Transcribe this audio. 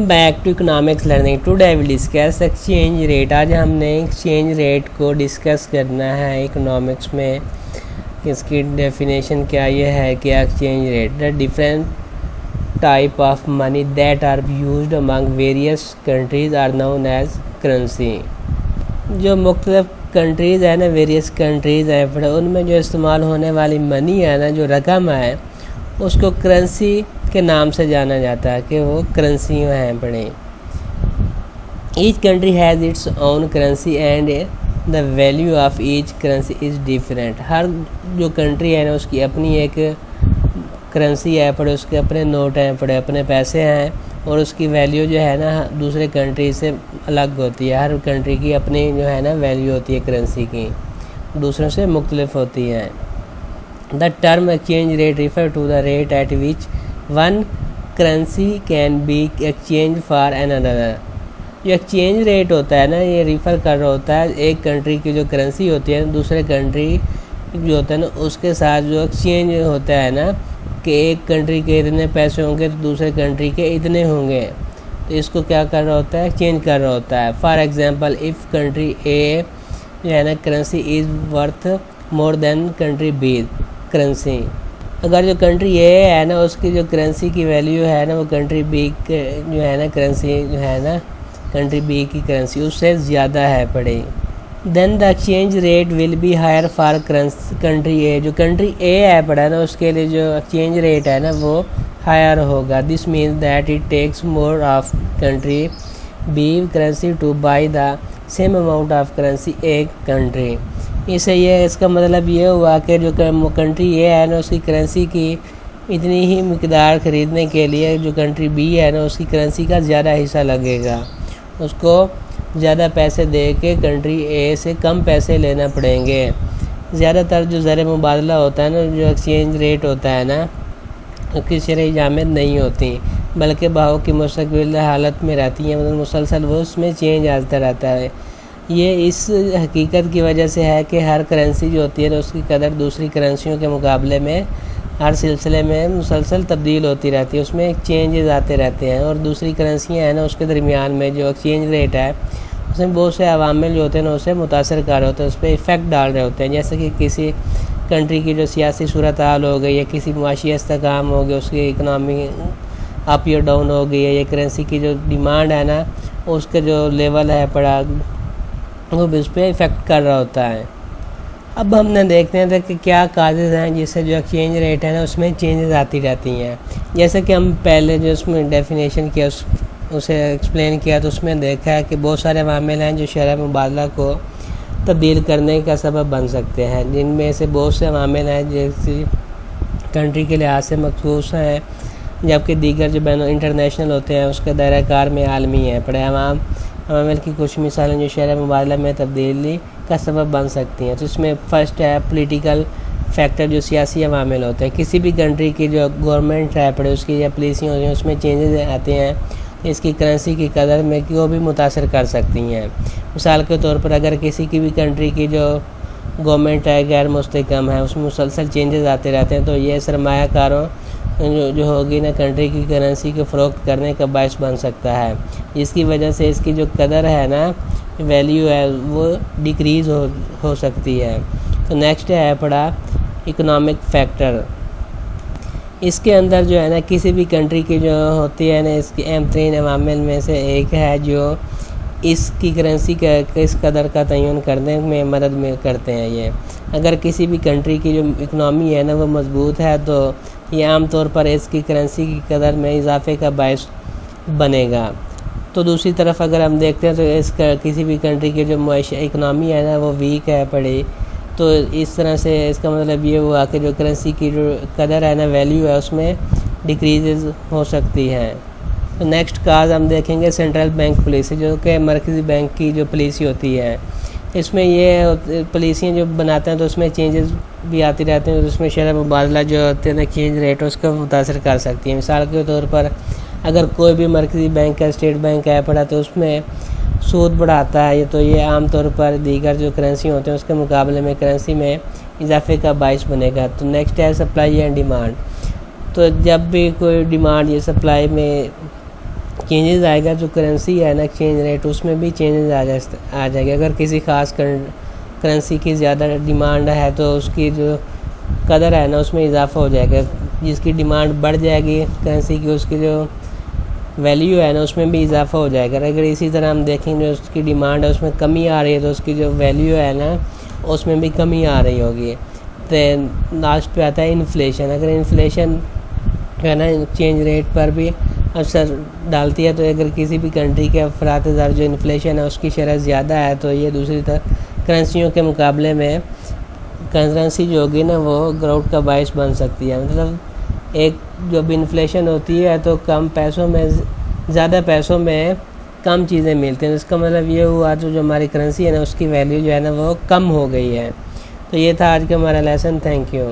Welcome back to economics learning. Today I will discuss exchange rate. आज हमने exchange rate को discuss करना है इकोनॉमिक्स में। इसकी डेफिनेशन क्या ये है कि exchange rate the different type of money that are used among various countries are known as currency. जो मुख्तलिफ कंट्रीज़ है ना, वेरियस कंट्रीज़ हैं, फिर उनमें जो इस्तेमाल होने वाली मनी है ना, जो रकम है, उसको करेंसी के नाम से जाना जाता है कि वो करेंसी हैं पड़े। Each country has its own currency and the value of each currency is different. हर जो कंट्री है ना, उसकी अपनी एक करेंसी है पड़े, उसके अपने नोट हैं पड़े, अपने पैसे हैं, और उसकी वैल्यू जो है ना दूसरे कंट्री से अलग होती है। हर कंट्री की अपनी जो है ना वैल्यू होती है करेंसी की, दूसरों से मुख्तलिफ होती है। The term exchange rate refer to the rate at which one currency can be exchange for another. जो एक्सचेंज रेट होता है ना, ये रिफ़र कर रहा होता है एक कंट्री की जो करेंसी होती है दूसरे कंट्री जो होता है ना उसके साथ जो एक्सचेंज होता है ना, कि एक कंट्री के इतने पैसे होंगे तो दूसरे कंट्री के इतने होंगे, तो इसको क्या कर रहा होता है, एक्सचेंज कर रहा होता है। For example if country A जो है ना currency is worth more than country B currency. अगर जो कंट्री ए है ना उसकी जो करेंसी की वैल्यू है ना वो कंट्री बी जो है ना करेंसी जो है ना कंट्री बी की करेंसी उससे ज़्यादा है पड़े, then the exchange rate will be higher for country A. जो कंट्री ए है पड़ा ना उसके लिए जो एक्सचेंज रेट है ना वो हायर होगा। This means that it takes more of country B currency to buy the same amount of currency A country. इससे ये इसका मतलब ये हुआ कि जो कंट्री ए है ना उसकी करेंसी की इतनी ही मिकदार ख़रीदने के लिए जो कंट्री बी है ना उसकी करेंसी का ज़्यादा हिस्सा लगेगा, उसको ज़्यादा पैसे दे के कंट्री ए से कम पैसे लेना पड़ेंगे। ज़्यादातर जो ज़र मुबादला होता है ना, जो एक्सचेंज रेट होता है ना, उसकी शरई जामिद नहीं होती बल्कि भाव की मुस्तकिल हालत में रहती हैं, मतलब मुसलसल वो उसमें चेंज आता रहता है। ये इस हकीकत की वजह से है कि हर करेंसी जो होती है ना उसकी कदर दूसरी करेंसियों के मुकाबले में हर सिलसिले में मुसलसल तब्दील होती रहती है, उसमें चेंजेस आते रहते हैं। और दूसरी करेंसियाँ हैं ना उसके दरमियान में जो एक्सचेंज रेट है उसमें बहुत से अवामिल जो होते हैं ना उससे मुतासर कर होते हैं, उस पर इफ़ेक्ट डाल रहे होते हैं। जैसे कि किसी कंट्री की जो सियासी सूरत हाल हो गई या किसी मुआशी इस्तेहकाम हो गया, उसकी इकनॉमी अप या डाउन हो गई है, या करेंसी की जो डिमांड है ना उसका जो लेवल है पड़ा वो भी उस पर इफ़ेक्ट कर रहा होता है। अब हमने देखते हैं कि क्या काजेज़ हैं जिससे जो एक्सचेंज रेट है ना उसमें चेंजेस आती रहती हैं। जैसे कि हम पहले जो उसमें डेफिनेशन किया उसे एक्सप्लेन किया, तो उसमें देखा है कि बहुत सारे मामले हैं जो शरह मुबादला को तब्दील करने का सबब बन सकते हैं, जिनमें से बहुत से मामले हैं जैसे कंट्री के लिहाज से मखसूस हैं, जबकि दीगर जो बैन इंटरनेशनल होते हैं उसके दायरा कार में आलमी हैं पड़े। अवामिल की कुछ मिसालें जो शरह मुबादला में तब्दीली का सबब बन सकती हैं। तो इसमें फ़र्स्ट है पॉलिटिकल फैक्टर, जो सियासी अवामिल होते हैं। किसी भी कंट्री की जो गवर्नमेंट है पड़े उसकी या पॉलिसियाँ होती हैं उसमें चेंजेस आते हैं, इसकी करेंसी की कदर में क्यों भी मुतासर कर सकती हैं। मिसाल के तौर पर अगर किसी की भी कंट्री की जो गवर्नमेंट है गैर मुस्तहकम है, उसमें मुसलसल चेंजेस आते रहते हैं, तो ये सरमायाकारों जो होगी ना कंट्री की करेंसी को फ़रोख्त करने का बायस बन सकता है, जिसकी वजह से इसकी जो कदर है ना वैल्यू है वो डिक्रीज़ हो सकती है। तो नेक्स्ट है पड़ा इकोनॉमिक फैक्टर। इसके अंदर जो है ना किसी भी कंट्री की जो होती है ना इसकी अहम तरीन अवामिल में से एक है जो इसकी करेंसी का किस कदर का तयन करने में मदद में करते हैं। ये अगर किसी भी कंट्री की जो इकनॉमी है ना वो मजबूत है तो ये आम तौर पर इसकी करेंसी की कदर में इजाफे का बायस बनेगा। तो दूसरी तरफ अगर हम देखते हैं तो इसका किसी भी कंट्री की जो मुआशी इकनॉमी है ना वो वीक है पड़ी, तो इस तरह से इसका मतलब ये हुआ कि जो करेंसी की जो कदर है ना वैल्यू है उसमें डिक्रीज़ हो सकती है। तो नेक्स्ट काज हम देखेंगे सेंट्रल बैंक पॉलिसी, जो कि मरकज़ी बैंक की जो पॉलिसी होती है। इसमें ये पॉलिसियाँ जो बनाते हैं तो उसमें चेंजेस भी आती रहते हैं, तो उसमें शरह मुबादला जो होते हैं ना एक्सचेंज रेट उसको मुतासर कर सकती है। मिसाल के तौर पर अगर कोई भी मरकज़ी बैंक का स्टेट बैंक है पड़ा तो उसमें सूद बढ़ाता है, तो ये आम तौर पर दीगर जो करेंसी होते हैं उसके मुकाबले में करेंसी में इजाफे का बायस बनेगा। तो नेक्स्ट है सप्लाई एंड डिमांड। तो जब भी कोई डिमांड या सप्लाई में चेंजेस आएगा, जो करेंसी है ना एक्सचेंज रेट उसमें भी चेंजेस आ जाएगा। अगर किसी ख़ास करेंसी की ज़्यादा डिमांड है तो उसकी जो कदर है ना उसमें इजाफा हो जाएगा। जिसकी डिमांड बढ़ जाएगी करेंसी की, उसकी जो वैल्यू है ना उसमें भी इजाफा हो जाएगा। अगर इसी तरह हम देखेंगे उसकी डिमांड है उसमें कमी आ रही है तो उसकी जो वैल्यू है ना उसमें भी कमी आ रही होगी। तो लास्ट पे आता है इन्फ्लेशन। अगर इन्फ्लेशन है ना एक्सचेंज रेट पर भी असर डालती है, तो अगर किसी भी कंट्री के अफरात ज़र जो इन्फ्लेशन है उसकी शरह ज़्यादा है तो ये दूसरी करेंसियों के मुकाबले में करेंसी जो होगी ना वो ग्रोथ का बायस बन सकती है। मतलब एक जब इन्फ्लेशन होती है तो कम पैसों में ज़्यादा पैसों में कम चीज़ें मिलती हैं। इसका मतलब ये हुआ जो हमारी करेंसी है ना उसकी वैल्यू जो है ना वो कम हो गई है। तो ये था आज का हमारा लेसन। Thank you.